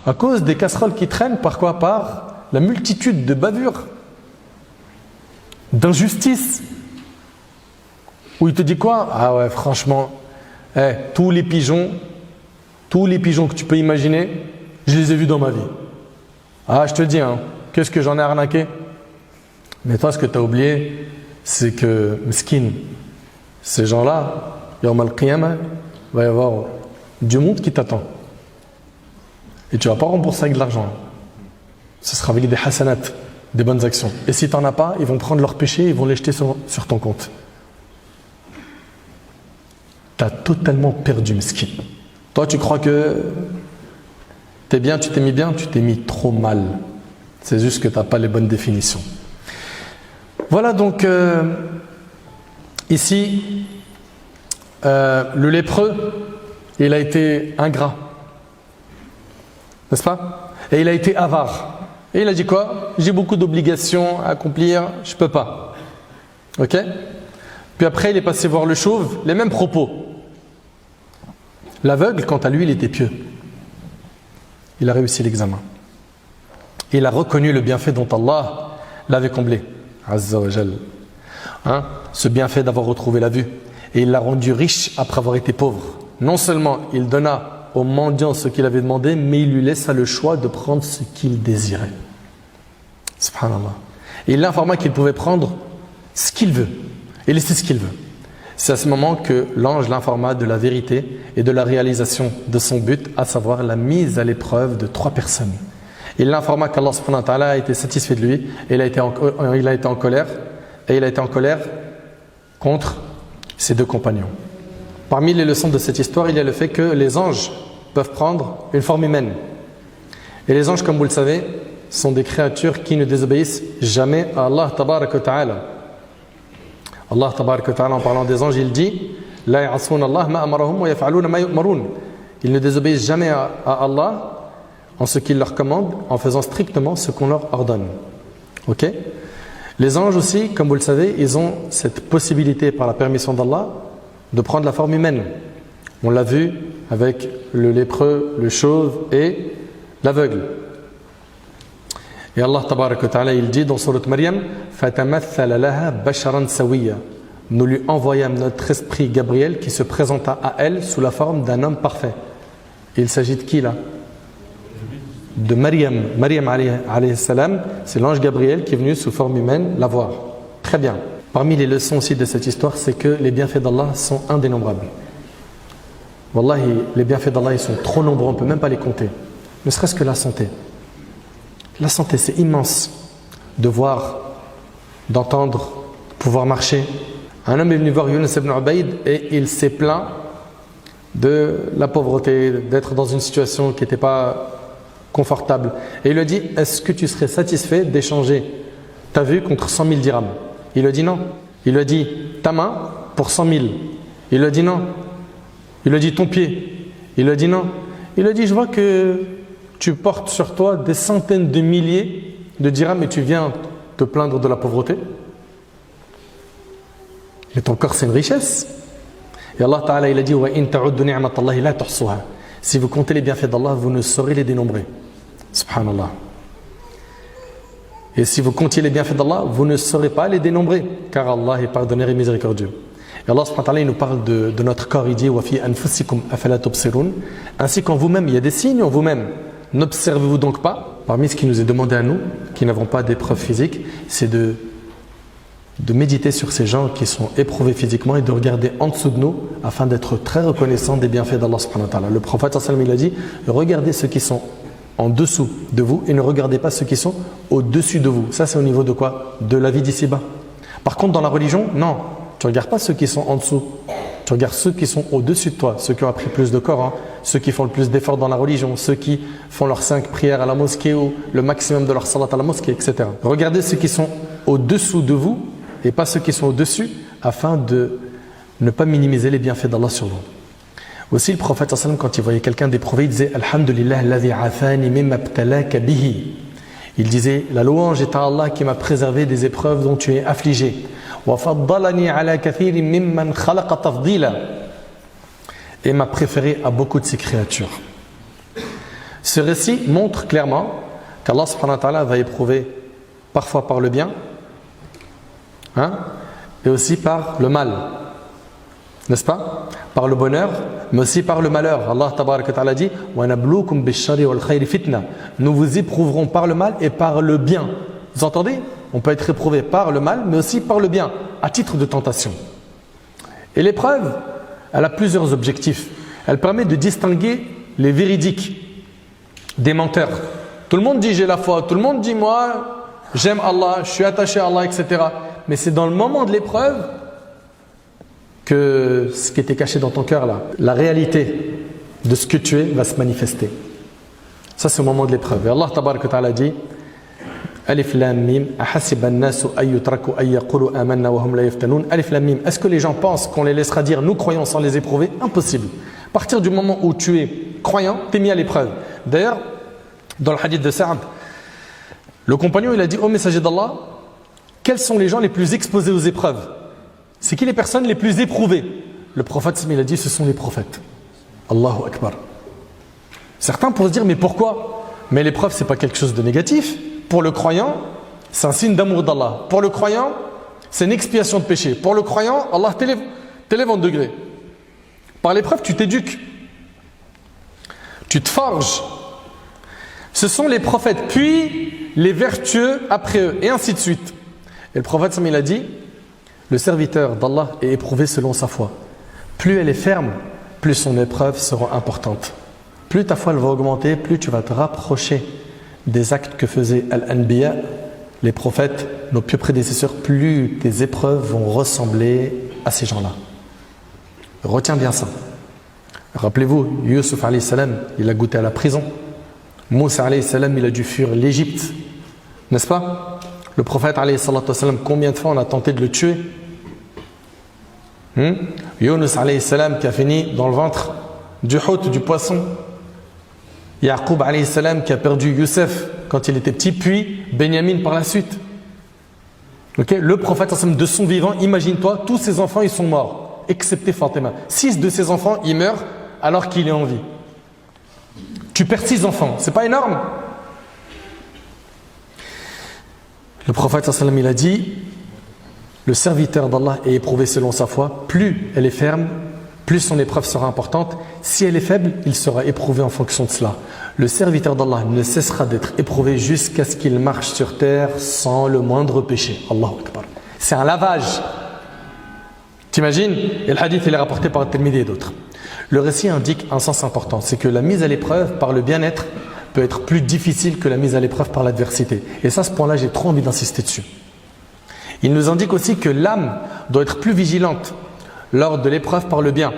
À cause des casseroles qui traînent, par quoi? Par la multitude de bavures, d'injustices. Où il te dit quoi? Ah ouais, franchement, tous les pigeons que tu peux imaginer, je les ai vus dans ma vie. Ah, je te dis, hein, qu'est-ce que j'en ai arnaqué? Mais toi, ce que tu as oublié, c'est que, meskin, ces gens-là, Yawm al-Qiyamah, il va y avoir du monde qui t'attend. Et tu ne vas pas rembourser avec de l'argent. Ce sera avec des hasanat, des bonnes actions. Et si tu n'en as pas, ils vont prendre leurs péchés et ils vont les jeter sur ton compte. Tu as totalement perdu, meskin. Toi, tu crois que t'es bien, tu t'es mis bien, tu t'es mis trop mal. C'est juste que tu n'as pas les bonnes définitions. Voilà donc, ici, le lépreux, il a été ingrat. N'est-ce pas? Et il a été avare. Et il a dit quoi? J'ai beaucoup d'obligations à accomplir, je ne peux pas. Ok? Puis après, il est passé voir le chauve, les mêmes propos. L'aveugle, quant à lui, il était pieux. Il a réussi l'examen. Il a reconnu le bienfait dont Allah l'avait comblé. Azza wa Jal. Hein? Ce bienfait d'avoir retrouvé la vue. Et il l'a rendu riche après avoir été pauvre. Non seulement il donna au mendiant ce qu'il avait demandé, mais il lui laissa le choix de prendre ce qu'il désirait. Subhanallah. Et il l'informa qu'il pouvait prendre ce qu'il veut et laisser ce qu'il veut. C'est à ce moment que l'ange l'informa de la vérité et de la réalisation de son but, à savoir la mise à l'épreuve de 3 personnes. Il l'informa qu'Allah subhanahu wa ta'ala a été satisfait de lui et il a été en colère, et il a été en colère contre ses 2 compagnons. Parmi les leçons de cette histoire, il y a le fait que les anges peuvent prendre une forme humaine. Et les anges, comme vous le savez, sont des créatures qui ne désobéissent jamais à Allah tabarak wa ta'ala. Allah tabarak wa ta'ala, en parlant des anges, il dit La ya'asuna Allah ma amarahum wa yaf'aluna ma yu'marun. Ils ne désobéissent jamais à Allah en ce qu'il leur commande, en faisant strictement ce qu'on leur ordonne. Ok? Les anges aussi, comme vous le savez, ils ont cette possibilité par la permission d'Allah de prendre la forme humaine. On l'a vu avec le lépreux, le chauve et l'aveugle. Et Allah tabarak wa ta'ala, il dit dans Sourate Maryam فَتَمَثَّلَ لَهَا بَشَرًا سَوِيًّا. Nous lui envoyâmes notre esprit Gabriel qui se présenta à elle sous la forme d'un homme parfait. Et il s'agit de qui là? De Maryam. Maryam alayhi salam, c'est l'ange Gabriel qui est venu sous forme humaine la voir. Très bien. Parmi les leçons aussi de cette histoire, c'est que les bienfaits d'Allah sont indénombrables. Wallahi, les bienfaits d'Allah, ils sont trop nombreux, on ne peut même pas les compter. Ne serait-ce que la santé. La santé, c'est immense. De voir, d'entendre, de pouvoir marcher. Un homme est venu voir Yunus ibn Ubayd et il s'est plaint de la pauvreté, d'être dans une situation qui n'était pas confortable. Et il lui a dit, est-ce que tu serais satisfait d'échanger ta vue contre 100 000 dirhams? Il lui a dit non. Il lui a dit ta main pour 100 000. Il lui a dit non. Il lui a dit ton pied. Il lui a dit non. Il lui a dit je vois que tu portes sur toi des centaines de milliers de dirhams et tu viens te plaindre de la pauvreté. Et ton corps c'est une richesse. Et Allah Ta'ala il a dit wa in ta'uddu ni'matallahi la tuhsuha. Si vous comptez les bienfaits d'Allah, vous ne saurez les dénombrer. Subhanallah. Et si vous comptiez les bienfaits d'Allah, vous ne saurez pas les dénombrer, car Allah est pardonneur et miséricordieux. Et Allah subhanahu wa ta'ala, il nous parle de notre corps, il dit wa fi anfusikum afala tubsirun, ainsi qu'en vous-même, il y a des signes en vous-même. N'observez-vous donc pas? Parmi ce qui nous est demandé à nous, qui n'avons pas d'épreuves physiques, c'est de méditer sur ces gens qui sont éprouvés physiquement et de regarder en dessous de nous afin d'être très reconnaissants des bienfaits d'Allah subhanahu wa ta'ala. Le prophète sallallahu alayhi wa sallam, il a dit regardez ceux qui sont en dessous de vous et ne regardez pas ceux qui sont au-dessus de vous. Ça c'est au niveau de quoi? De la vie d'ici-bas. Par contre dans la religion, non, tu ne regardes pas ceux qui sont en dessous, tu regardes ceux qui sont au-dessus de toi, ceux qui ont appris plus de Coran, ceux qui font le plus d'efforts dans la religion, ceux qui font leurs 5 prières à la mosquée ou le maximum de leur salat à la mosquée, etc. Regardez ceux qui sont au-dessous de vous et pas ceux qui sont au-dessus, afin de ne pas minimiser les bienfaits d'Allah sur vous. Aussi le prophète sallam, quand il voyait quelqu'un d'éprouvé, il disait Alhamdulillah alladhi afani mimma ibtalaka bihi. Il disait la louange est à Allah qui m'a préservé des épreuves dont tu es affligé. Wa faddalani ala kathirin mimman khalaqa tafdila. Et m'a préféré à beaucoup de ses créatures. Ce récit montre clairement qu'Allah subhanahu wa ta'ala va éprouver parfois par le bien, et aussi par le mal, n'est-ce pas? Par le bonheur, mais aussi par le malheur. Allah tabaraka wa ta'ala dit وَنَبْلُوكُمْ بِالشَّرِّ وَالْخَيْرِ فِتْنَةً. Nous vous éprouverons par le mal et par le bien. Vous entendez? On peut être éprouvé par le mal, mais aussi par le bien, à titre de tentation. Et l'épreuve, elle a plusieurs objectifs. Elle permet de distinguer les véridiques des menteurs. Tout le monde dit j'ai la foi, tout le monde dit moi j'aime Allah, je suis attaché à Allah, etc. Mais c'est dans le moment de l'épreuve que ce qui était caché dans ton cœur là, la réalité de ce que tu es va se manifester. Ça c'est au moment de l'épreuve. Et Allah tabaraka wa ta'ala dit Alif Lam Mim ahasiba an-nasu ay yutraku ay yaqulu amanna wa hum la yaftanun. Alif Lam Mim. Est-ce que les gens pensent qu'on les laissera dire nous croyons sans les éprouver? Impossible. À partir du moment où tu es croyant, tu es mis à l'épreuve. D'ailleurs, dans le hadith de Sa'd, le compagnon il a dit ô messager d'Allah, quels sont les gens les plus exposés aux épreuves? C'est qui les personnes les plus éprouvées? Le prophète il a dit ce sont les prophètes. Allahu Akbar. Certains pourraient se dire mais pourquoi? Mais l'épreuve c'est pas quelque chose de négatif. Pour le croyant, c'est un signe d'amour d'Allah. Pour le croyant, c'est une expiation de péché. Pour le croyant, Allah t'élève en degré. Par l'épreuve, tu t'éduques. Tu te forges. Ce sont les prophètes, puis les vertueux après eux, et ainsi de suite. Et le prophète, il a dit, le serviteur d'Allah est éprouvé selon sa foi. Plus elle est ferme, plus son épreuve sera importante. Plus ta foi elle va augmenter, plus tu vas te rapprocher des actes que faisaient Al-Anbiya, les prophètes, nos pieux prédécesseurs, plus tes épreuves vont ressembler à ces gens-là. Retiens bien ça. Rappelez-vous, Yusuf alayhi salam, il a goûté à la prison. Moussa alayhi salam, il a dû fuir l'Égypte. N'est-ce pas? Le prophète alayhi salam, combien de fois on a tenté de le tuer? Yunus alayhi salam qui a fini dans le ventre du hôte, du poisson. Yaqub alayhi salam qui a perdu Youssef quand il était petit, puis Benyamin par la suite. Okay? Le prophète de son vivant, imagine-toi, tous ses enfants ils sont morts, excepté Fatima. 6 de ses enfants ils meurent alors qu'il est en vie. Tu perds 6 enfants, c'est pas énorme? Le prophète il a dit le serviteur d'Allah est éprouvé selon sa foi, plus elle est ferme, plus son épreuve sera importante. Si elle est faible, il sera éprouvé en fonction de cela. Le serviteur d'Allah ne cessera d'être éprouvé jusqu'à ce qu'il marche sur terre sans le moindre péché. Allahu Akbar. C'est un lavage. T'imagines? Et le hadith il est rapporté par At-Tirmidhi et d'autres. Le récit indique un sens important, c'est que la mise à l'épreuve par le bien-être peut être plus difficile que la mise à l'épreuve par l'adversité. Et ça, ce point-là, j'ai trop envie d'insister dessus. Il nous indique aussi que l'âme doit être plus vigilante lors de l'épreuve par le bien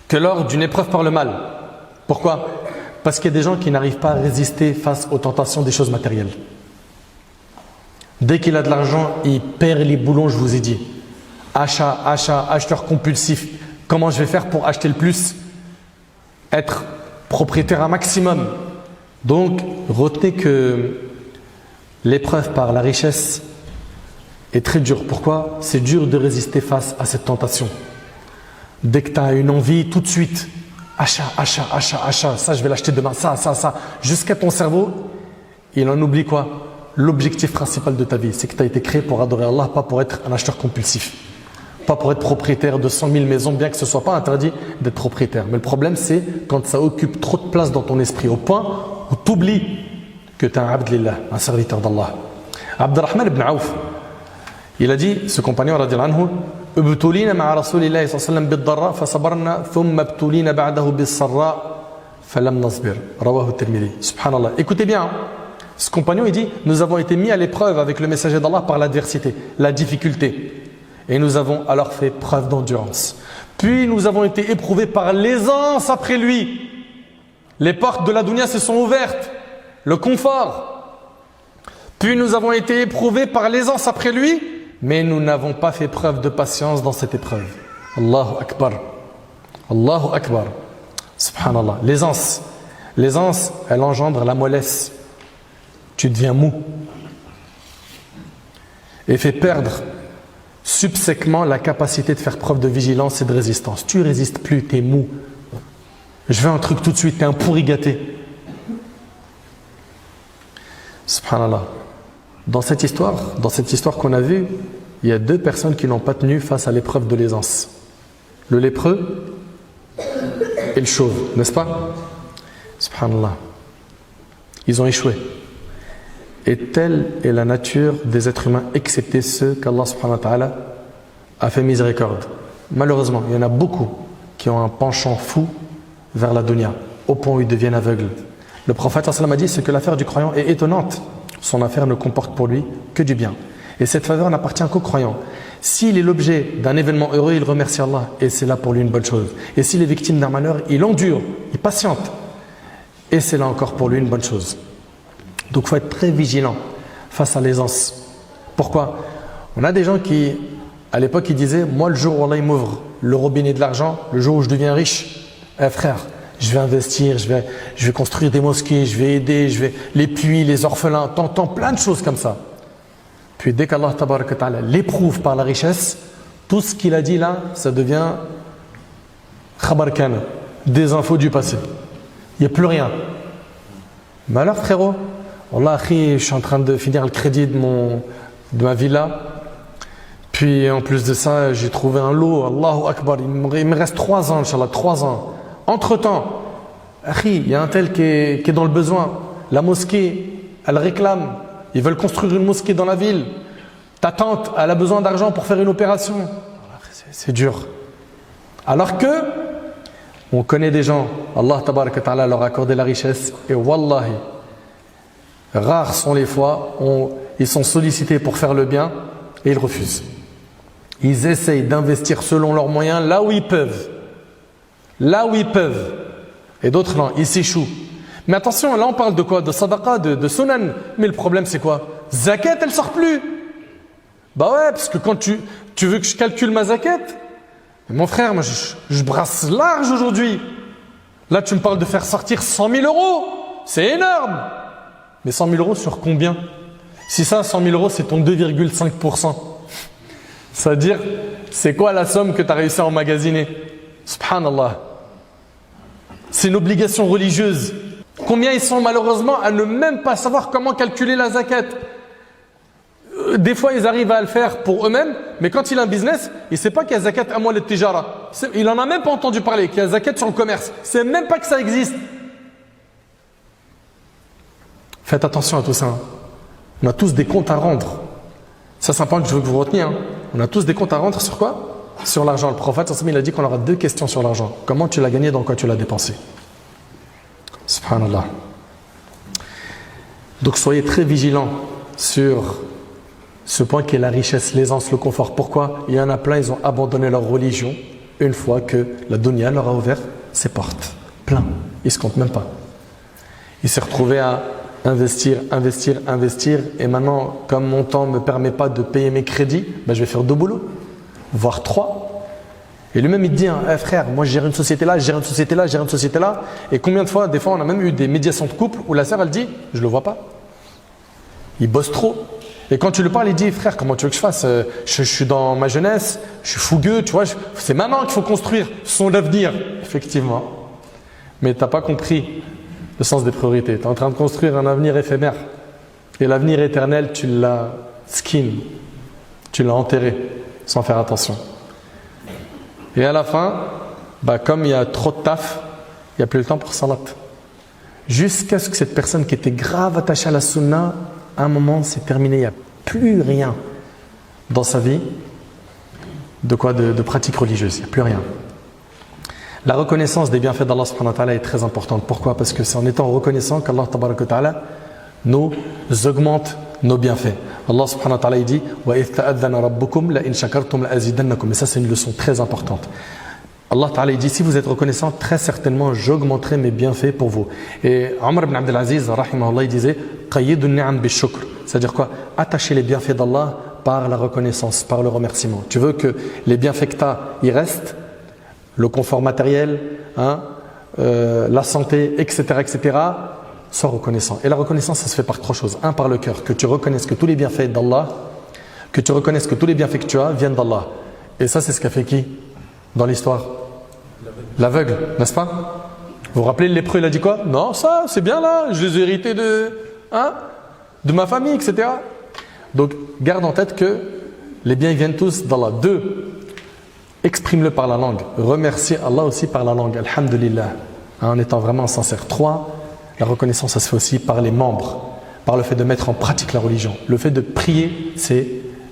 que lors d'une épreuve par le mal. Pourquoi? Parce qu'il y a des gens qui n'arrivent pas à résister face aux tentations des choses matérielles. Dès qu'il a de l'argent, il perd les boulons, je vous ai dit. Acheteur compulsif. Comment je vais faire pour acheter le plus? Être propriétaire un maximum. Donc, retenez que l'épreuve par la richesse est très dure. Pourquoi? C'est dur de résister face à cette tentation. Dès que tu as une envie, tout de suite, achat, ça je vais l'acheter demain, ça. Jusqu'à ton cerveau, il en oublie quoi? L'objectif principal de ta vie, c'est que tu as été créé pour adorer Allah, pas pour être un acheteur compulsif. Pas pour être propriétaire de 100 000 maisons, bien que ce ne soit pas interdit d'être propriétaire. Mais le problème, c'est quand ça occupe trop de place dans ton esprit, au point où tu oublies que tu es un abd lillah, un serviteur d'Allah. Abdurrahman ibn Auf, il a dit, ce compagnon radiallahu anhu, ابتلينا مع رسول الله صلى الله عليه وسلم بالضراء فصبرنا ثم ابتلينا بعده بالسراء فلم نصبر رواه الترمذي. Subhanallah. Écoutez bien, ce compagnon il dit, nous avons été mis à l'épreuve avec le messager d'Allah par l'adversité, la difficulté, et nous avons alors fait preuve d'endurance. Puis nous avons été éprouvés par l'aisance après lui. Les portes de la dunya se sont ouvertes, le confort. Puis nous avons été éprouvés par l'aisance après lui, mais nous n'avons pas fait preuve de patience dans cette épreuve. Allahu Akbar. Allahu Akbar. Subhanallah. L'aisance, elle engendre la mollesse. Tu deviens mou. Et fait perdre subséquemment la capacité de faire preuve de vigilance et de résistance. Tu résistes plus, tu es mou. Je veux un truc tout de suite, tu es un pourri gâté. Subhanallah. Dans cette histoire qu'on a vue, il y a deux personnes qui n'ont pas tenu face à l'épreuve de l'aisance. Le lépreux et le chauve, n'est-ce pas? Subhanallah. Ils ont échoué. Et telle est la nature des êtres humains, excepté ceux qu'Allah subhanahu wa ta'ala a fait miséricorde. Malheureusement, il y en a beaucoup qui ont un penchant fou vers la dunya, au point où ils deviennent aveugles. Le prophète sallallahu alayhi wa sallam a dit, c'est que l'affaire du croyant est étonnante. Son affaire ne comporte pour lui que du bien. Et cette faveur n'appartient qu'au croyant. S'il est l'objet d'un événement heureux, il remercie Allah, et c'est là pour lui une bonne chose. Et s'il est victime d'un malheur, il endure, il patiente, et c'est là encore pour lui une bonne chose. Donc il faut être très vigilant face à l'aisance. Pourquoi? On a des gens qui, à l'époque, ils disaient, moi le jour où Allah m'ouvre le robinet de l'argent, le jour où je deviens riche, frère, je vais investir, je vais construire des mosquées, je vais aider, les puits, les orphelins, t'entends plein de choses comme ça. Puis dès qu'Allah tabaraka ta'ala l'éprouve par la richesse, tout ce qu'il a dit là, ça devient khabar kana, des infos du passé. Il n'y a plus rien. Mais alors frérot, Wallah, je suis en train de finir le crédit de ma villa. Puis en plus de ça, j'ai trouvé un lot. Allahu Akbar. Il me reste 3 ans, Inch'Allah, 3 ans. Entre-temps, il y a un tel qui est dans le besoin. La mosquée, elle réclame. Ils veulent construire une mosquée dans la ville. Ta tante, elle a besoin d'argent pour faire une opération. C'est dur. Alors que, on connaît des gens, Allah tabaraka ta'ala leur a accordé la richesse. Et wallahi, rares sont les fois où ils sont sollicités pour faire le bien et ils refusent. Ils essayent d'investir selon leurs moyens là où ils peuvent. Là où ils peuvent. Et d'autres non, ils s'échouent. Mais attention, là on parle de quoi? De sadaqa, de sunan. Mais le problème c'est quoi? Zakat, elle sort plus. Bah ouais, parce que quand tu veux que je calcule ma zakat, mon frère, moi je brasse large aujourd'hui. Là tu me parles de faire sortir 100 000 €. C'est énorme. Mais 100 000 € sur combien? Si ça, 100 000 € c'est ton 2,5%. C'est-à-dire, c'est quoi la somme que tu as réussi à emmagasiner? Subhanallah. C'est une obligation religieuse. Combien ils sont malheureusement à ne même pas savoir comment calculer la zakat? Des fois, ils arrivent à le faire pour eux-mêmes, mais quand il a un business, il ne sait pas qu'il y a zakat à moi le tijara. Il n'en a même pas entendu parler, qu'il y a zakat sur le commerce. Il ne sait même pas que ça existe. Faites attention à tout ça. On a tous des comptes à rendre. Ça, c'est un point que je veux que vous reteniez. On a tous des comptes à rendre sur quoi? Sur l'argent. Le prophète, il a dit qu'on aura 2 questions sur l'argent. Comment tu l'as gagné, dans quoi tu l'as dépensé? Subhanallah. Donc soyez très vigilants sur ce point qui est la richesse, l'aisance, le confort. Pourquoi? Il y en a plein, ils ont abandonné leur religion une fois que la dunya leur a ouvert ses portes. Plein. Ils ne se comptent même pas. Il s'est retrouvé à investir, et maintenant, comme mon temps ne me permet pas de payer mes crédits, je vais faire 2 boulots, voire 3. Et lui-même, il te dit, frère, moi je gère une société là, je gère une société là, je gère une société là. Et combien de fois, des fois, on a même eu des médiations de couple où la sœur, elle dit, je le vois pas. Il bosse trop. Et quand tu lui parles, il dit, frère, comment tu veux que je fasse? Je suis dans ma jeunesse, je suis fougueux, tu vois, c'est maintenant qu'il faut construire son avenir. Effectivement. Mais tu n'as pas compris le sens des priorités. Tu es en train de construire un avenir éphémère. Et l'avenir éternel, tu l'as skin. Tu l'as enterré sans faire attention. Et à la fin, comme il y a trop de taf, il n'y a plus le temps pour salat. Jusqu'à ce que cette personne qui était grave attachée à la sunna, à un moment, c'est terminé. Il n'y a plus rien dans sa vie de pratique religieuse. Il n'y a plus rien. La reconnaissance des bienfaits d'Allah subhanahu wa ta'ala est très importante. Pourquoi? Parce que c'est en étant reconnaissant qu'Allah tabaraka wa ta'ala nous augmente nos bienfaits. Allah subhanahu wa ta'ala dit وَإِذْ تَأَذَّنَ رَبُّكُمْ لَإِنْ شَكَرْتُمْ لَأَزِيدَنَّكُمْ. Et ça, c'est une leçon très importante. Allah ta'ala dit, si vous êtes reconnaissant, très certainement j'augmenterai mes bienfaits pour vous. Et Omar ibn Abdel Aziz, rahimahullah, il disait qayyidun ni'am bi-shukr. C'est-à-dire quoi? Attacher les bienfaits d'Allah par la reconnaissance, par le remerciement. Tu veux que les bienfaits que tu as, ils restent, le confort matériel, la santé, etc., sois reconnaissant. Et la reconnaissance, ça se fait par 3 choses. 1, par le cœur, que tu reconnaisses que tous les bienfaits d'Allah, que tu reconnaisses que tous les bienfaits que tu as viennent d'Allah. Et ça, c'est ce qu'a fait qui dans l'histoire? L'aveugle, n'est-ce pas? Vous vous rappelez, le lépreux, il a dit quoi? Non, ça, c'est bien là, je les ai hérités de de ma famille, etc. Donc, garde en tête que les biens viennent tous d'Allah. 2, exprime-le par la langue. Remercie Allah aussi par la langue. Alhamdulillah. En étant vraiment sincère. 3, la reconnaissance, ça se fait aussi par les membres. Par le fait de mettre en pratique la religion. Le fait de prier, c'est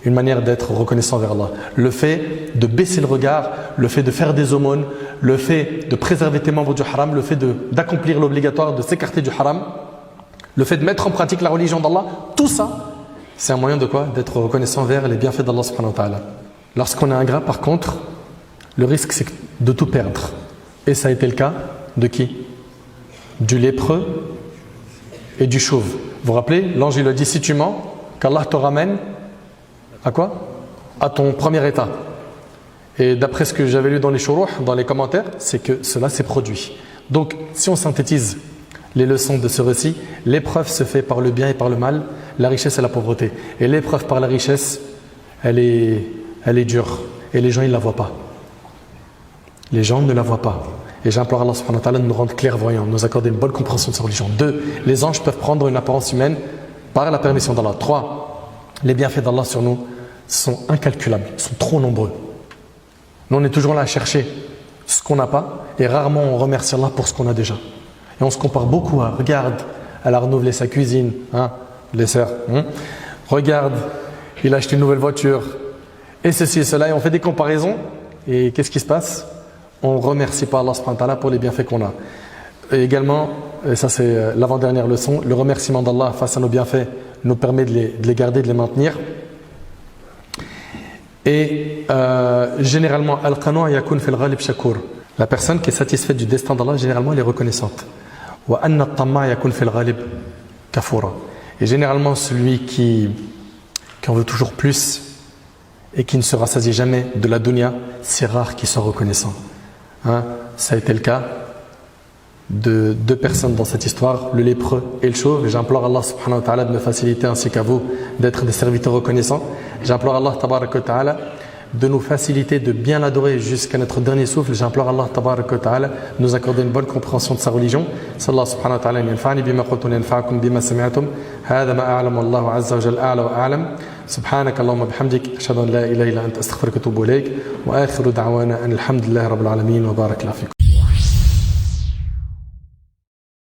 une manière d'être reconnaissant vers Allah. Le fait de baisser le regard, le fait de faire des aumônes, le fait de préserver tes membres du haram, le fait d'accomplir l'obligatoire, de s'écarter du haram, le fait de mettre en pratique la religion d'Allah, tout ça, c'est un moyen de quoi? D'être reconnaissant vers les bienfaits d'Allah subhanahu wa ta'ala. Lorsqu'on est ingrat, par contre, le risque c'est de tout perdre. Et ça a été le cas de qui? Du lépreux et du chauve. Vous vous rappelez, l'ange il a dit, si tu mens, qu'Allah te ramène à quoi? À ton premier état. Et d'après ce que j'avais lu dans les shuruh, dans les commentaires, c'est que cela s'est produit. Donc, si on synthétise les leçons de ce récit, l'épreuve se fait par le bien et par le mal, la richesse et la pauvreté. Et l'épreuve par la richesse, elle est dure. Et les gens, ils ne la voient pas. Les gens ne la voient pas. Et j'implore Allah subhanahu wa ta'ala de nous rendre clairvoyants, de nous accorder une bonne compréhension de sa religion. 2, les anges peuvent prendre une apparence humaine par la permission d'Allah. 3, les bienfaits d'Allah sur nous sont incalculables, sont trop nombreux. Nous, on est toujours là à chercher ce qu'on n'a pas et rarement on remercie Allah pour ce qu'on a déjà. Et on se compare beaucoup à, regarde, elle a renouvelé sa cuisine, hein, les sœurs, regarde, il a acheté une nouvelle voiture, et ceci et cela, et on fait des comparaisons, et qu'est-ce qui se passe? On ne remercie pas Allah subhanahu wa ta'ala pour les bienfaits qu'on a. Et également, et ça c'est l'avant-dernière leçon, le remerciement d'Allah face à nos bienfaits nous permet de les garder, de les maintenir. Et généralement, al-qanu' yakun fil ghalib shakur. La personne qui est satisfaite du destin d'Allah, généralement, elle est reconnaissante. Wa anna at-tamma' yakun fil ghalib kafura. Et généralement, celui qui en veut toujours plus et qui ne se rassasie jamais de la dunya, c'est rare qu'il soit reconnaissant. Hein? Ça a été le cas de 2 personnes dans cette histoire, le lépreux et le chauve. J'implore Allah subhanahu wa ta'ala de me faciliter ainsi qu'à vous d'être des serviteurs reconnaissants. J'implore Allah tabaraka wa ta'ala de nous faciliter de bien l'adorer jusqu'à notre dernier souffle. J'implore Allah tabaraka wa ta'ala de nous accorder une bonne compréhension de sa religion. Sallallahu subhanahu wa ta'ala yanfa'ni bima qultum yanfa'akum bima sami'tum. Hadha ma a'lamu Allahu azza wa jalla a'la wa a'lam. سبحانك اللهم بحمدك أشهد أن لا إله إلا أنت أستغفرك وأتوب إليك وآخر دعوانا أن الحمد لله رب العالمين وبارك الله فيكم.